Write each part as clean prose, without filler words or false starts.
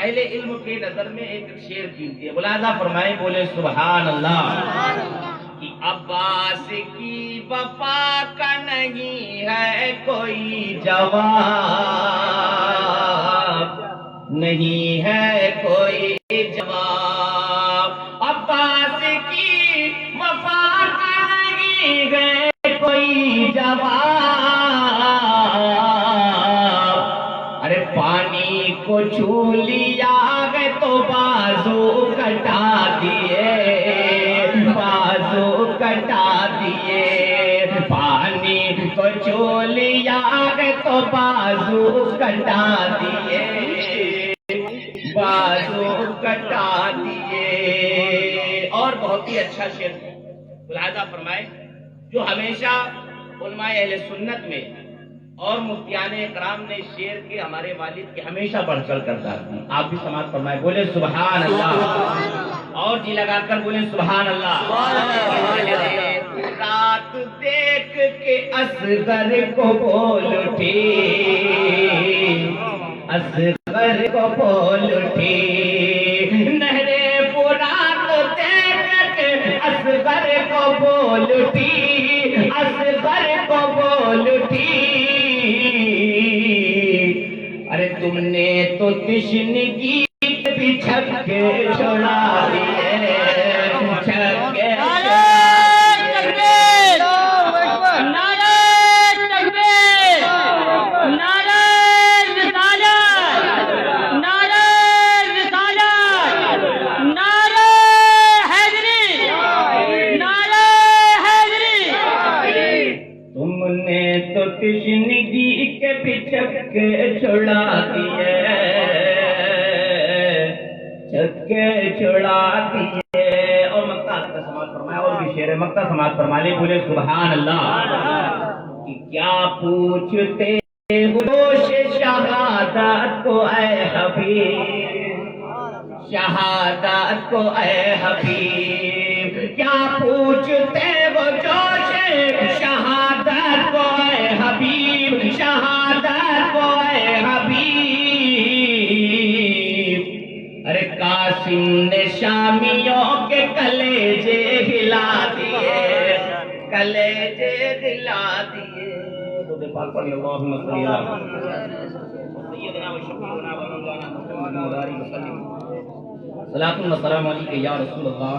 اہل علم کے نظر میں ایک شعر قیمتی ہے، ملاحظہ فرمائیں، بولے سبحان اللہ۔ کہ عباس کی وفا کا نہیں ہے کوئی جواب، نہیں ہے کوئی جواب، عباس کی وفا کا نہیں ہے کوئی جواب، ارے پانی کو چھو لیا گئے تو بازو کٹا دیے، بازو کٹا دیے، پانی کو چھو لیا گئے تو بازو کٹا دیے، بازو کٹا دیے۔ اور بہت ہی اچھا شعر ملاحظہ فرمائے جو ہمیشہ علماء اہل سنت میں اور مفتیان اکرام نے شعر کے ہمارے والد کے ہمیشہ بڑھ چڑھ کر دار دی، آپ بھی سماعت فرمائے، بولے سبحان اللہ، اور جی لگا کر بولے سبحان اللہ۔ رات دیکھ کے اصغر کو بول اٹھی، اصغر کو بول اٹھی، نہرے فرات دیکھ کے اصغر کو بول اٹھی، اصغر کو بول اٹھی، ارے تم نے تو تشنگی بھی چھکے چھوڑا دیے، چھکے تشنگی کے چھکے چھڑا دیے، چھکے چھڑا دیے۔ اور مکہ کا سماعت فرمایا، اور بھی شعر مکہ سماعت فرما لے، بولے سبحان اللہ۔ کہ کیا پوچھتے ہوش شہادت کو اے حبیب، شہادت کو اے حبیب، کیا پوچھتے وہ جوش شہادت کو اے حبیب، شہادت کو اے حبیب، ارے قاسم نے شامیوں کے کلیجے ہلا دیے، کلیجے ہلا دیے۔ خود پاک پڑھی اللہم صلی اللہ سیدنا و شفیعنا و مولانا محمد وآلہ وسلم، صلاۃ و سلام علیک یا رسول اللہ،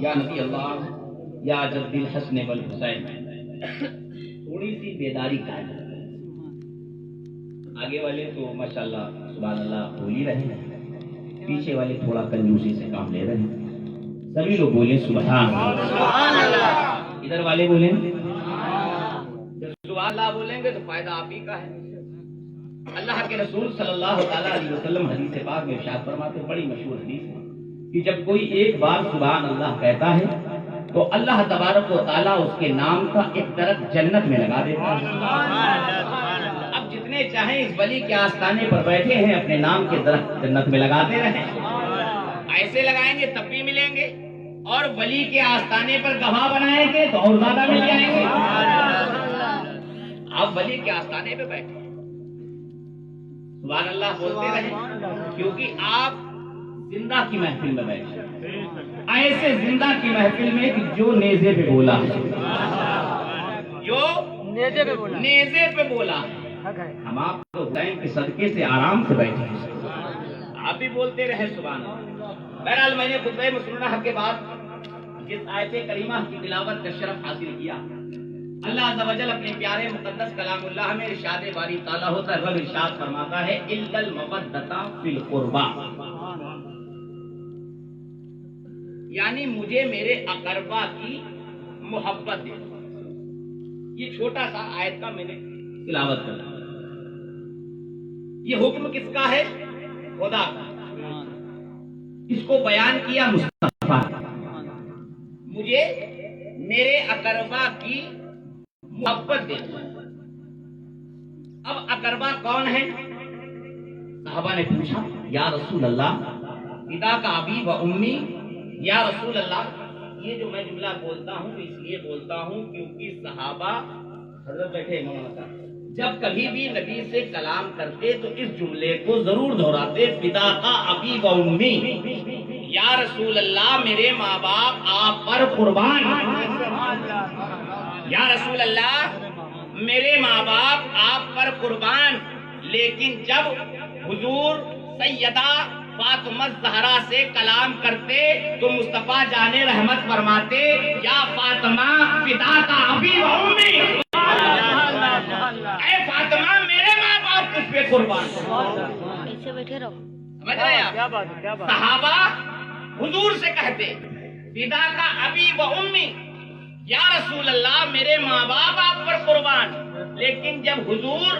یا نبی اللہ، یا جد الحسن والحسین۔ تھوڑی سی بیداری قائم ہے، آگے والے تو ماشاءاللہ سبحان اللہ بول ہی رہے ہیں، پیچھے والے تھوڑا کنجوسی سے کام لے رہے ہیں، سبھی لوگ بولیں سبحان اللہ، ادھر والے بولیں جب سبحان اللہ بولیں گے تو فائدہ آپ ہی کا ہے۔ اللہ کے رسول صلی اللہ علیہ وسلم حدیث پاک میں ارشاد فرماتے، بڑی مشہور حدیث ہے کہ جب کوئی ایک بار سبحان اللہ کہتا ہے تو اللہ تبارک و تعالیٰ اس کے نام کا ایک درخت جنت میں لگا دیتا ہے۔ اب جتنے چاہیں اس ولی کے آستانے پر بیٹھے ہیں اپنے نام کے درخت جنت میں لگاتے رہیں، ایسے لگائیں گے تب بھی ملیں گے، اور ولی کے آستانے پر گواہ بنائیں گے تو اور زیادہ مل جائیں گے۔ آپ ولی کے آستانے پہ بیٹھے سبحان اللہ بولتے رہیں، کیونکہ آپ زندہ کی محفل میں بیٹھے، ایسے زندہ کی محفل میں کہ جو نیزے پہ بولا ہے، جو نیزے پہ بولا ہے، ہم آپ کو بتائیں کہ صدقے سے آرام سے بیٹھے ہیں، آپ بھی بولتے رہے سبحان اللہ۔ بہرحال میں نے خطبہ مسنونہ حق کے بعد جس آیت کریمہ کی تلاوت کا شرف حاصل کیا، اللہ عز و جل اپنے پیارے مقدس کلام اللہ میں ارشاد باری تعالیٰ ہوتا ہے، رب ارشاد فرماتا ہے اِلَّا الْمَوَدَّةَ فِي الْقُرْبَى، یعنی مجھے میرے اقربا کی محبت دے۔ یہ چھوٹا سا آیت کا میں نے تلاوت کرا، یہ حکم کس کا ہے؟ خدا کا، اس کو بیان کیا مصطفیٰ، مجھے میرے اقربا کی محبت دے۔ اب اقربا کون ہے؟ صحابہ نے پوچھا یا رسول اللہ، پتا کا ابی و امی، یا رسول اللہ یہ جو میں جملہ بولتا ہوں اس لیے بولتا ہوں کیونکہ صحابہ، حضرت بیٹھے مولانا صاحب، جب کبھی بھی نبی سے کلام کرتے تو اس جملے کو ضرور دہراتے، فدا کا ابی و امی، یا رسول اللہ میرے ماں باپ آپ پر قربان، یا رسول اللہ میرے ماں باپ آپ پر قربان۔ لیکن جب حضور سیدہ فاطمہ زہرا سے کلام کرتے تو مصطفیٰ جان رحمت فرماتے، یا فاطمہ فدا کا ابی و امی، اے فاطمہ میرے ماں باپ تجھ پہ قربان۔ ایسے بیٹھے رہو، سمجھ رہے ہیں؟ صحابہ حضور سے کہتے فدا کا ابی و امی، یا رسول اللہ میرے ماں باپ آپ پر قربان۔ لیکن جب حضور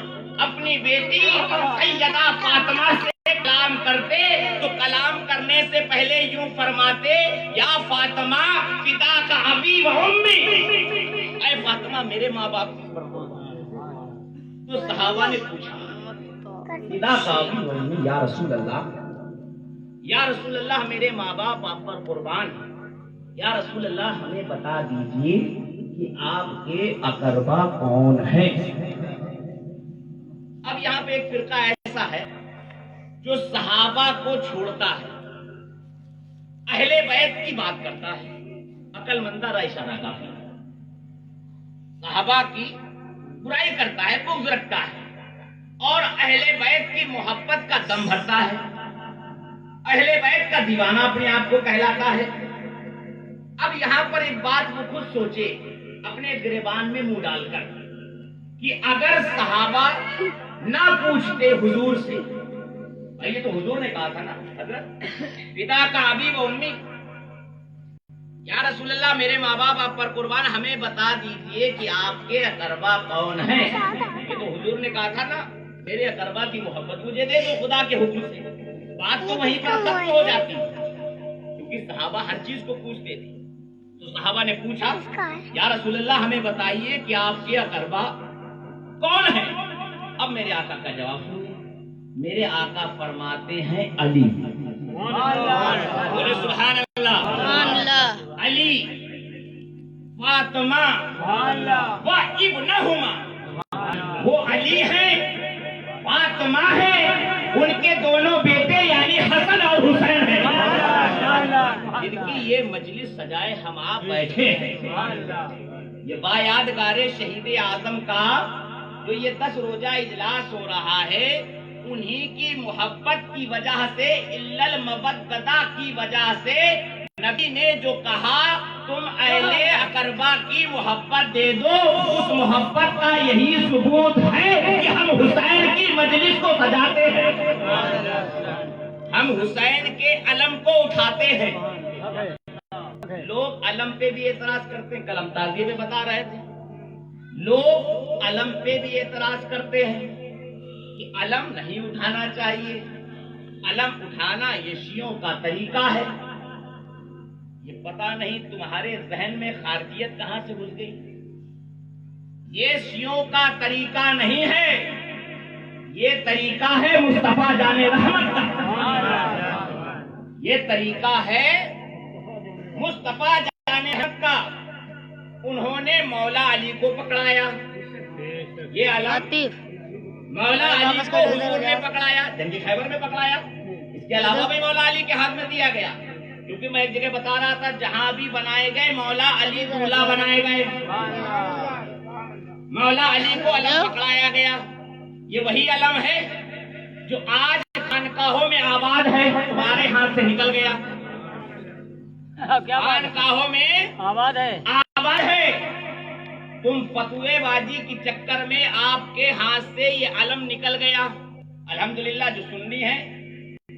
اپنی بیٹی سیدہ فاطمہ سے کلام کرتے تو کلام کرنے سے پہلے یوں فرماتے، یا فاطمہ فدا کا ابی و امی، اے فاطمہ میرے ماں باپ پر قربان۔ تو صحابہ نے پوچھا فدا کا ابی و امی یا رسول اللہ، یا رسول اللہ میرے ماں باپ آپ پر قربان، یا رسول اللہ ہمیں بتا دیجئے کہ آپ کے اقربا کون ہیں؟ اب یہاں پہ ایک فرقہ ایسا ہے جو صحابہ کو چھوڑتا ہے، اہل بیت کی بات کرتا ہے، عقل مندانہ اشارہ کافی ہے، صحابہ کی برائی کرتا ہے، بغض رکھتا ہے، اور اہل بیت کی محبت کا دم بھرتا ہے، اہل بیت کا دیوانہ اپنے آپ کو کہلاتا ہے۔ اب یہاں پر ایک بات وہ خود سوچے اپنے گریبان میں منہ ڈال کر کہ اگر صحابہ نہ پوچھتے حضور سے، یہ تو حضور نے کہا تھا نا حضرت فدا کا ابی و امی، یا رسول اللہ میرے ماں باپ آپ پر قربان، ہمیں بتا دیجئے کہ آپ کے اقربا کون ہیں۔ یہ تو حضور نے کہا تھا نا میرے اقربا کی محبت مجھے دے دو خدا کے حکم سے، بات تو وہیں پر ختم ہو جاتی، کیونکہ صحابہ ہر چیز کو پوچھتے تھے۔ تو صحابہ نے پوچھا یا رسول اللہ ہمیں بتائیے کہ آپ کے اقربا کون ہیں۔ اب میرے آقا کا جواب سنیے، میرے آقا فرماتے ہیں علی، بولے سبحان اللہ، علی، فاطمہ و ابنہما، وہ علی ہیں، فاطمہ ہیں، ان کے دونوں بیٹے یعنی حسن اور حسین ہیں، جن کی یہ مجلس سجائے ہم آپ بیٹھے ہیں۔ یہ بایادگار شہید اعظم کا جو یہ 10 روزہ اجلاس ہو رہا ہے، انہی کی محبت کی وجہ سے، الا المودہ کی وجہ سے نبی نے جو کہا تم اہل اقربا کی محبت دے دو، اس محبت کا یہی ثبوت ہے کہ ہم حسین کی مجلس کو سجاتے ہیں، ہم حسین کے علم کو اٹھاتے ہیں۔ لوگ علم پہ بھی اعتراض کرتے ہیں، کلم تازی میں بتا رہے تھے، لوگ علم پہ بھی اعتراض کرتے ہیں کہ علم نہیں اٹھانا چاہیے، علم اٹھانا یہ شیعوں کا طریقہ ہے۔ یہ پتہ نہیں تمہارے ذہن میں خارجیت کہاں سے گھس گئی، یہ شیعوں کا طریقہ نہیں ہے، یہ طریقہ ہے مصطفیٰ جان رحمت کا، یہ طریقہ ہے مصطفیٰ جان رحمت کا۔ انہوں نے مولا علی کو پکڑایا، یہ علم مولا علی کو حضور نے پکڑایا، جنگی خیبر میں پکڑایا، اس کے علاوہ بھی مولا علی کے ہاتھ میں دیا گیا، کیونکہ میں ایک جگہ بتا رہا تھا جہاں بھی بنائے گئے مولا علی دولہ بنائے گئے، مولا علی کو علم پکڑایا گیا۔ یہ وہی علم ہے جو آج خانقاہوں میں آباد ہے، تمہارے ہاتھ سے نکل گیا، خانقاہوں میں آباد ہے، تم فتوے بازی کی چکر میں آپ کے ہاتھ سے یہ علم نکل گیا۔ الحمدللہ جو سنی ہے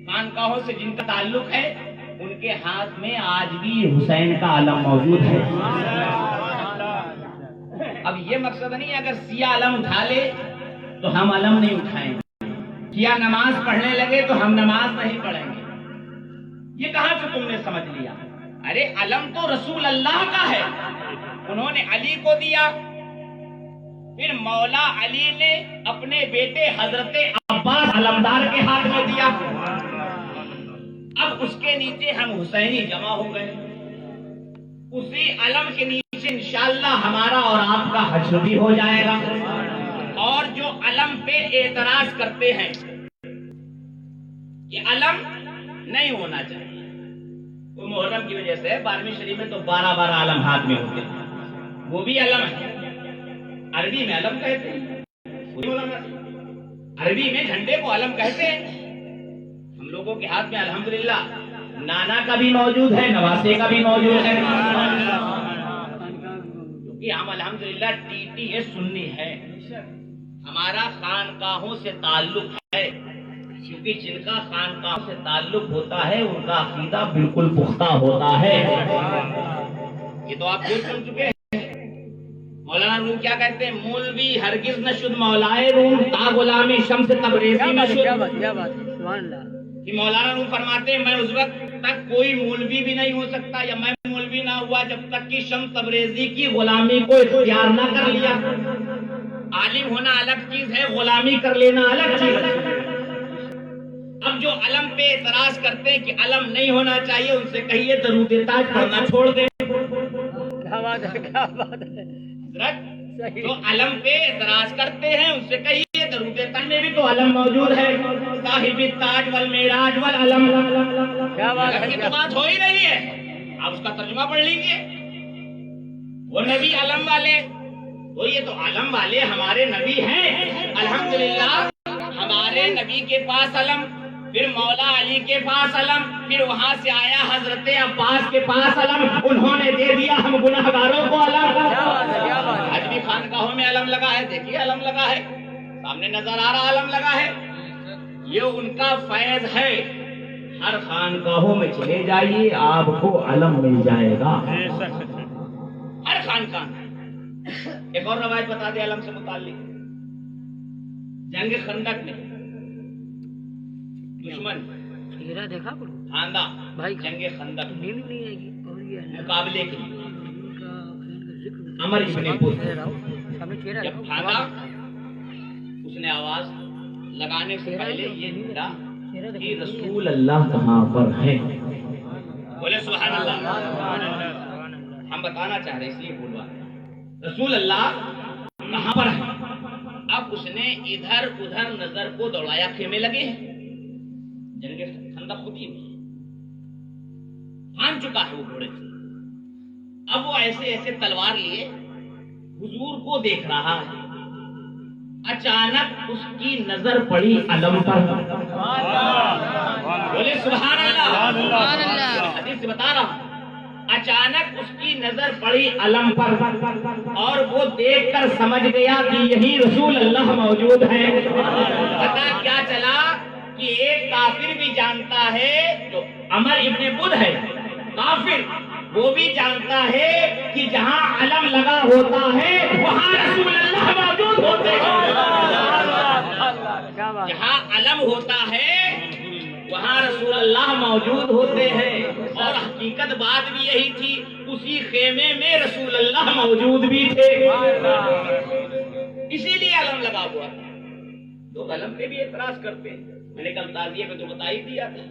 خانقاہوں سے جن کا تعلق ہے ان کے ہاتھ میں آج بھی حسین کا علم موجود ہے۔ اب یہ مقصد نہیں اگر سیاہ علم اٹھا لے تو ہم علم نہیں اٹھائیں گے، سیاہ نماز پڑھنے لگے تو ہم نماز نہیں پڑھیں گے، یہ کہاں سے تم نے سمجھ لیا؟ ارے علم تو رسول اللہ کا ہے، انہوں نے علی کو دیا، پھر مولا علی نے اپنے بیٹے حضرت عباس علمدار کے ہاتھ میں دیا، اب اس کے نیچے ہم حسینی جمع ہو گئے، اسی علم کے نیچے انشاءاللہ ہمارا اور آپ کا حشر بھی ہو جائے گا، اور جو علم پہ اعتراض کرتے ہیں کہ علم نہیں ہونا چاہیے، وہ محرم کی وجہ سے 12ویں شریف میں تو 12 علم ہاتھ میں ہوتے ہیں، وہ بھی علم ہے، عربی میں علم کہتے ہیں، عربی میں جھنڈے کو علم کہتے ہیں۔ ہم لوگوں کے ہاتھ میں الحمدللہ نانا کا بھی موجود ہے، نواسے کا بھی موجود ہے، کیونکہ ہم الحمدللہ ٹی سنی ہے، ہمارا خانقاہوں سے تعلق ہے، کیونکہ جن کا خانقاہوں سے تعلق ہوتا ہے ان کا عقیدہ بالکل پختہ ہوتا ہے۔ یہ تو آپ خود سن چکے ہیں۔ مولانا روم کیا کہتے ہیں؟ مولوی ہرگز نہ شد مولائے روم تا غلامی شمس تبریزی نہ شد۔ کہ مولانا روم فرماتے ہیں میں اس وقت تک کوئی مولوی بھی نہیں ہو سکتا یا میں مولوی نہ ہوا جب تک کہ شمس تبریزی کی غلامی کو اختیار نہ کر لیا۔ عالم ہونا الگ چیز ہے، غلامی کر لینا الگ چیز ہے۔ اب جو علم پہ اعتراض کرتے ہیں کہ علم نہیں ہونا چاہیے، ان سے کہیے درود تاج پڑھنا چھوڑ دیں۔ کیا بات ہے، کیا بات ہے۔ جو علم پہ اعتراض کرتے ہیں ان سے کہیے درود تاج میں بھی تو علم موجود ہے، صاحب التاج والمعراج والعلم۔ کیا بات ہے، یہ تو بات ہو ہی رہی ہے، آپ اس کا ترجمہ پڑھ لیجئے۔ وہ نبی علم والے، وہ یہ تو علم والے ہمارے نبی ہیں، الحمدللہ ہمارے نبی کے پاس علم، پھر مولا علی کے پاس علم، پھر وہاں سے آیا حضرت عباس کے پاس علم، انہوں نے دے دیا ہم گنہگاروں کو علم۔ آج بھی خانقاہوں میں علم لگا ہے، دیکھیے علم لگا ہے، سامنے نظر آ رہا علم لگا ہے، یہ ان کا فیض ہے۔ ہر خانقاہوں میں چلے جائیے آپ کو علم مل جائے گا، ہر خانقاہ میں۔ ایک اور روایت بتا دے علم سے متعلق، جنگ خندق میں دشمن چہرہ دیکھا کرو خاندہ بھائی، جنگ خندق میں نیند نہیں آئے گی، اور یہ مقابلے کے لیے ذکر عمر ابن پوت چہرہ جب بھاگا، اس نے آواز لگانے سے پہلے یہ ڈھونڈا کہ رسول اللہ کہاں پر ہے۔ بولے سبحان اللہ۔ ہم بتانا چاہ رہے اس لیے بولوا رسول اللہ کہاں پر ہے۔ اب اس نے ادھر ادھر نظر کو دوڑایا، خیمے لگے ہیں، جنگ خندق ہوتی ہے، بھان چکا ہے وہ گھوڑے سے۔ اب وہ ایسے ایسے تلوار لیے حضور کو دیکھ رہا ہے، اچانک اس کی نظر پڑی علم پر۔ بولے سبحان اللہ۔ حدیث سے بتا رہا ہوں، اچانک اس کی نظر پڑی علم پر اور وہ دیکھ کر سمجھ گیا کہ یہی رسول اللہ موجود ہیں۔ پتا کیا چلا کہ ایک کافر بھی جانتا ہے، جو عمر ابن بدھ ہے کافر، وہ بھی جانتا ہے کہ جہاں علم لگا ہوتا ہے وہاں رسول اللہ موجود ہوتے ہیں۔ جہاں علم ہوتا ہے وہاں رسول اللہ موجود ہوتے ہیں، اور حقیقت بات بھی یہی تھی، اسی خیمے میں رسول اللہ موجود بھی تھے، اسی لیے علم لگا ہوا تھا۔ لوگ علم پہ بھی اعتراض کرتے ہیں، میں نے کل تعزیے پہ تو بتا ہی دیا تھا،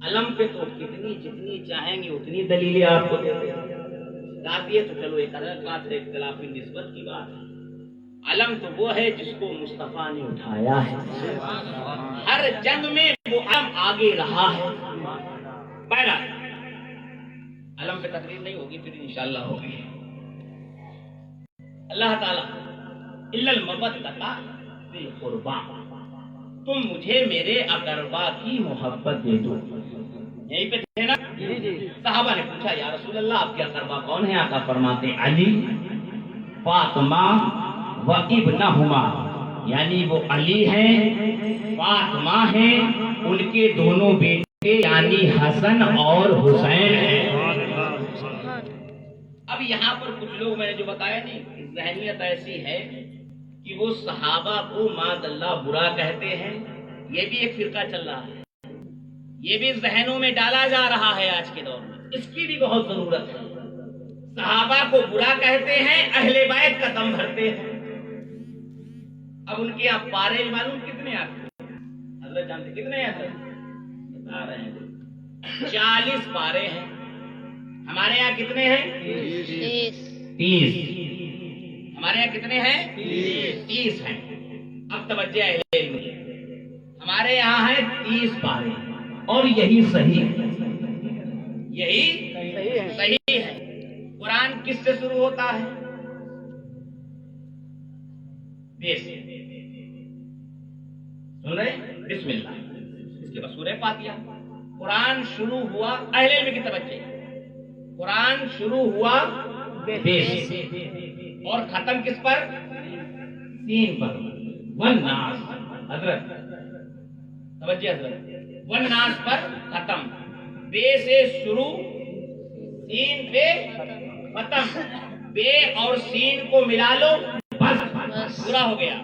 علم پہ تو جتنی چاہیں گے اتنی دلیلیں آپ کو دیتے ہیں۔ تعزیے تو چلو ایک الگ بات ہے، اختلافی نسبت کی بات ہے، علم تو وہ ہے جس کو مصطفیٰ نے اٹھایا ہے، ہر جنگ میں وہ علم آگے رہا ہے۔ بہرحال علم پہ تقریر نہیں ہوگی، پھر انشاءاللہ ہوگی۔ اللہ تعالیٰ الا المودۃ فی القربیٰ، تم مجھے میرے اقربا کی محبت دے دو۔ یہیں پہ تھے نا؟ صحابہ نے پوچھا یا رسول اللہ آپ کے اقربا کون ہیں؟ آقا فرماتے علی، فاطمہ و ابنہما، یعنی وہ علی ہیں، فاطمہ ہیں، ان کے دونوں بیٹے یعنی حسن اور حسین ہیں۔ اب یہاں پر کچھ لوگ میں نے جو بتایا نہیں، ذہنیت ایسی ہے کہ وہ صحابہ کو معاذ اللہ برا کہتے ہیں، یہ بھی ایک فرقہ چل رہا ہے، یہ بھی ذہنوں میں ڈالا جا رہا ہے آج کے دور میں، اس کی بھی بہت ضرورت ہے۔ صحابہ کو برا کہتے ہیں، اہل بیت کا دم بھرتے ہیں۔ اب ان کے آپ پارے معلوم کتنے آتے ہیں؟ حضرت جانتے کتنے ہیں؟ بتا رہے ہیں 40 پارے ہیں، ہمارے یہاں کتنے ہیں؟ 30۔ ہمارے ہمارے یہاں کتنے ہیں؟ 30 ہیں. اب توجہ اہل علم کی، ہمارے یہاں ہے 30 پارے اور یہی صحیح ہے، یہی صحیح ہے. قرآن کس سے شروع ہوتا ہے؟ بے سے. سن رہے؟ بسم اللہ. اس کے بعد سورہ فاتحہ. قرآن شروع ہوا، اہل علم کی توجہ، قرآن شروع ہوا بے سے اور ختم کس پر؟ سین پر. والناس. حضرت توجہ حضرت، والناس پر ختم، بے سے شروع، سین پہ ختم. بے اور سین کو ملا لو، بس پورا ہو گیا.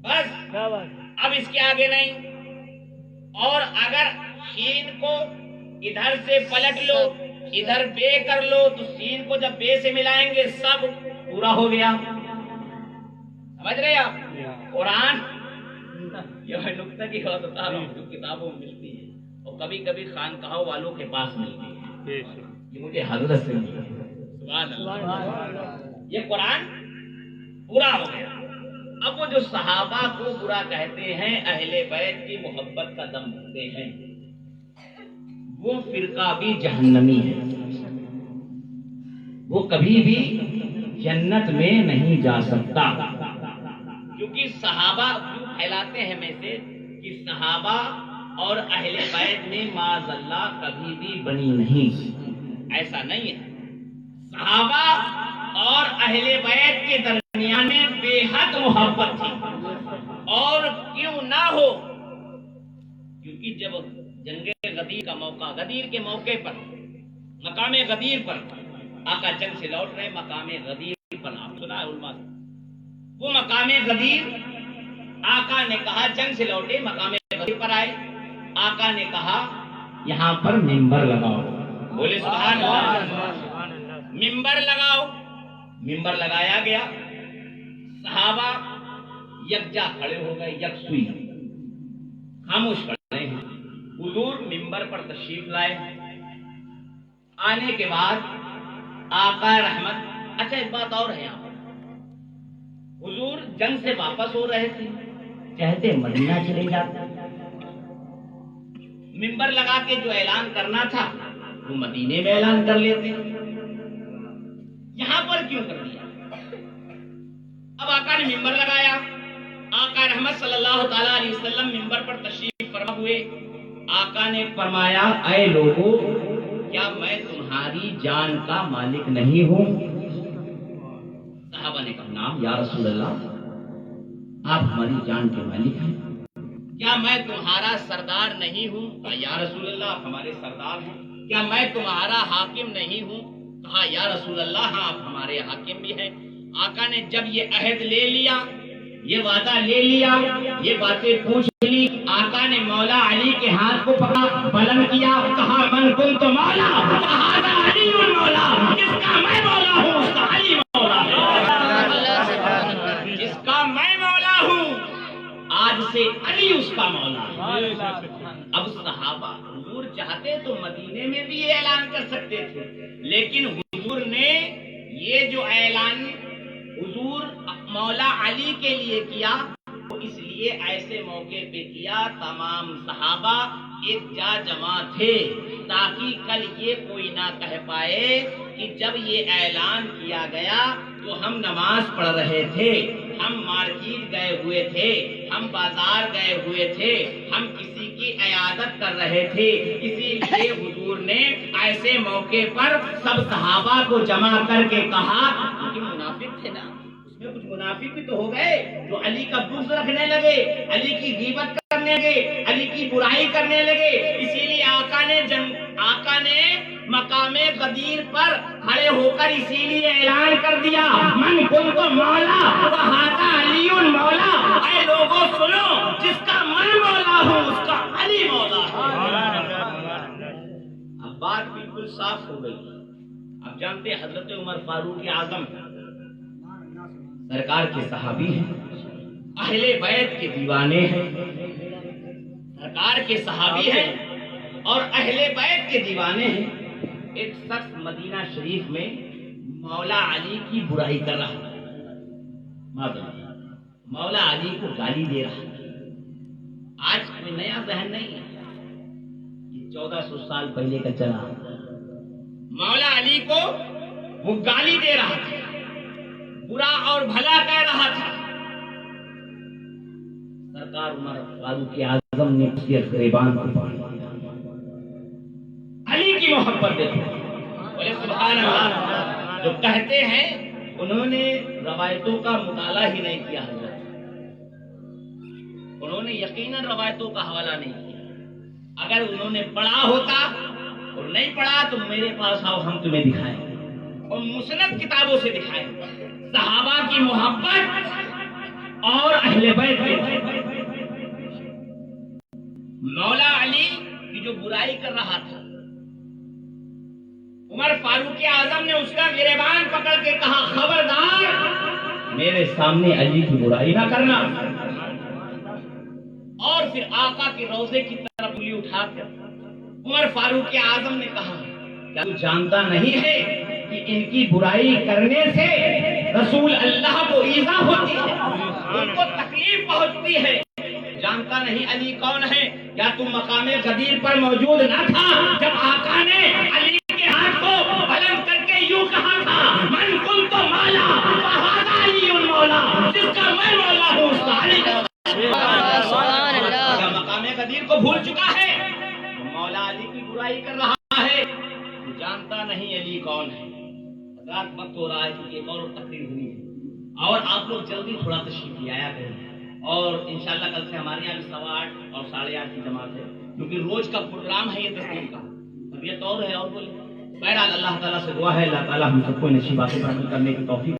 بس اب اس کے آگے نہیں. اور اگر سین کو ادھر سے پلٹ لو، ادھر بے کر لو، تو سین کو جب بے سے ملائیں گے سب پورا ہو گیا. سمجھ رہے آپ؟ قرآن یہ میں نکتہ کی بات بتا رہا ہوں جو کتابوں میں ملتی ہے اور کبھی کبھی خانقاہوں والوں کے پاس ملتی ہے. یہ مجھے حضرت سے ملی ہے. سبحان اللہ. یہ قرآن پورا ہو گیا. اب وہ جو صحابہ کو برا کہتے ہیں، اہل بیت کی محبت کا دم بھرتے ہیں، وہ فرقہ بھی جہنمی ہے. وہ کبھی بھی جنت میں نہیں جا سکتا، کیونکہ صحابہ کیوں پھیلاتے ہیں میسج کہ صحابہ اور اہل بیت میں معاذ اللہ کبھی بھی بنی نہیں. ایسا نہیں ہے. صحابہ اور اہل بیت کے درمیان میں بے حد محبت تھی. اور کیوں نہ ہو، کیونکہ جب جنگ غدیر کا موقع، غدیر کے موقع پر، مقام غدیر پر آقا جنگ سے لوٹ رہے، مقام غدیر پر آپ سنا ہے علماء سے، وہ مقام غدیر آقا نے کہا، جنگ سے لوٹے مقام غدیر پر آئے، آقا نے کہا یہاں پر منبر لگاؤ. بولے سبحان اللہ. منبر لگاؤ. منبر لگایا گیا. صحابہ یکجا کھڑے ہو گئے، یکسوئی خاموش کھڑے ہیں. حضور منبر پر تشریف لائے. آنے کے بعد آقا رحمت، اچھا ایک بات اور ہے یہاں پر، حضور جنگ سے واپس ہو رہے تھے، کہتے مدینہ چلے جاتے. منبر لگا کے جو اعلان کرنا تھا وہ مدینے میں اعلان کر لیتے، یہاں پر کیوں کر دیا؟ اب آقا نے منبر لگایا. آقا رحمت صلی اللہ تعالی علیہ وسلم منبر پر تشریف فرما ہوئے. آقا نے فرمایا اے لوگوں، کیا میں تمہاری جان کا مالک نہیں ہوں؟ صحابہ نے کہا نام یا رسول اللہ، آپ ہماری جان کے مالک ہیں. کیا میں تمہارا سردار نہیں ہوں؟ کہا یا رسول اللہ آپ ہمارے سردار ہیں. کیا میں تمہارا حاکم نہیں ہوں؟ کہا یا رسول اللہ ہاں آپ ہمارے حاکم بھی ہیں. آقا نے جب یہ عہد لے لیا، یہ وعدہ لے لیا، یہ باتیں پوچھ لی، آقا نے مولا علی کے ہاتھ کو پکڑا، بلند کیا، کہا من کنت مولا فہذا علی مولا. جس کا میں مولا ہوں اس کا علی مولا ہے. جس کا میں مولا ہوں آج سے علی اس کا مولا ہے. اب صحابہ، حضور چاہتے تو مدینے میں بھی یہ اعلان کر سکتے تھے، لیکن حضور نے یہ جو اعلان حضور مولا علی کے لیے کیا، وہ اس لیے ایسے موقع پہ کیا تمام صحابہ ایک جا جمع تھے، تاکہ کل یہ کوئی نہ کہہ پائے کہ جب یہ اعلان کیا گیا تو ہم نماز پڑھ رہے تھے، ہم مارکیٹ گئے ہوئے تھے، ہم بازار گئے ہوئے تھے، ہم کسی کی عیادت کر رہے تھے. اسی لیے حضور نے ایسے موقع پر سب صحابہ کو جمع کر کے کہا کہ منافق تھے نا، اس میں کچھ منافق بھی تو ہو گئے جو علی کا بغض رکھنے لگے، علی کی غیبت کرنے لگے، علی کی برائی کرنے لگے. اسی لیے آقا نے مقام غدیر پر کھڑے ہو کر اسی لیے اعلان کر دیا من کنت مولا فہذا علی مولا. اے لوگوں سنو، جس کا میں مولا ہوں اس کا علی مولا ہے. اب بات بالکل صاف ہو گئی. اب جانتے حضرت عمر فاروق اعظم سرکار کے صحابی ہیں، اہل بیت کے دیوانے ہیں، سرکار کے صحابی ہیں اور اہل بیت کے دیوانے ہیں. ایک شخص مدینہ شریف میں مولا علی کی برائی کر رہا تھا، مولا علی کو گالی دے رہا تھا۔ آج کوئی نیا ذہن نہیں ہے، یہ 1400 سال پہلے کا چلا۔ مولا علی کو وہ گالی دے رہا تھا، برا اور بھلا کہہ رہا تھا۔ سرکار عمر فاروق اعظم نے اس کے گریبان کو پکڑ لیا، علی کی محبت دیکھو، بولے سبحان اللہ۔ جو کہتے ہیں انہوں نے روایتوں کا مطالعہ ہی نہیں کیا حضرت، انہوں نے یقیناً روایتوں کا حوالہ نہیں کیا۔ اگر انہوں نے پڑھا ہوتا اور نہیں پڑھا تو میرے پاس آؤ، ہم تمہیں دکھائیں اور مسند کتابوں سے دکھائیں صحابہ کی محبت اور اہل بیت کی۔ مولا علی کی جو برائی کر رہا تھا، عمر فاروق اعظم نے اس کا گریبان پکڑ کے کہا خبردار میرے سامنے علی کی برائی نہ کرنا۔ اور پھر آقا کے روضے کی طرف انگلی اٹھا کر عمر فاروق اعظم نے کہا کیا تو جانتا نہیں ہے کہ ان کی برائی کرنے سے رسول اللہ کو ایذا ہوتی ہے، ان کو تکلیف پہنچتی ہے؟ جانتا نہیں علی کون ہے؟ کیا تم مقام غدیر پر موجود نہ تھا جب آقا نے علی کے ہاتھ کو بلند کر کے یوں کہا تھا من کنت مولا فہذا علی مولا، جس کا میں مولا ہوں اس کا علی مولا۔ کیا مقام غدیر کو بھول چکا ہے؟ مولا علی کی برائی کر رہا ہے، جانتا نہیں علی کون ہے۔ حضرات وقت ہو رہا ہے کہ ایک اور تقریر ہونی ہے، اور آپ لوگ جلدی تھوڑا تشریف لے آیا کریں، اور انشاءاللہ کل سے ہمارے یہاں 8:15 اور 8:30 کی جماعت ہے، کیونکہ روز کا پروگرام ہے یہ 10 دن کا، طبیعت اور ہے اور بولے۔ بہرحال اللہ تعالیٰ سے دعا ہے اللہ تعالیٰ ہم سب کو نشیبات کرنے کی توفیق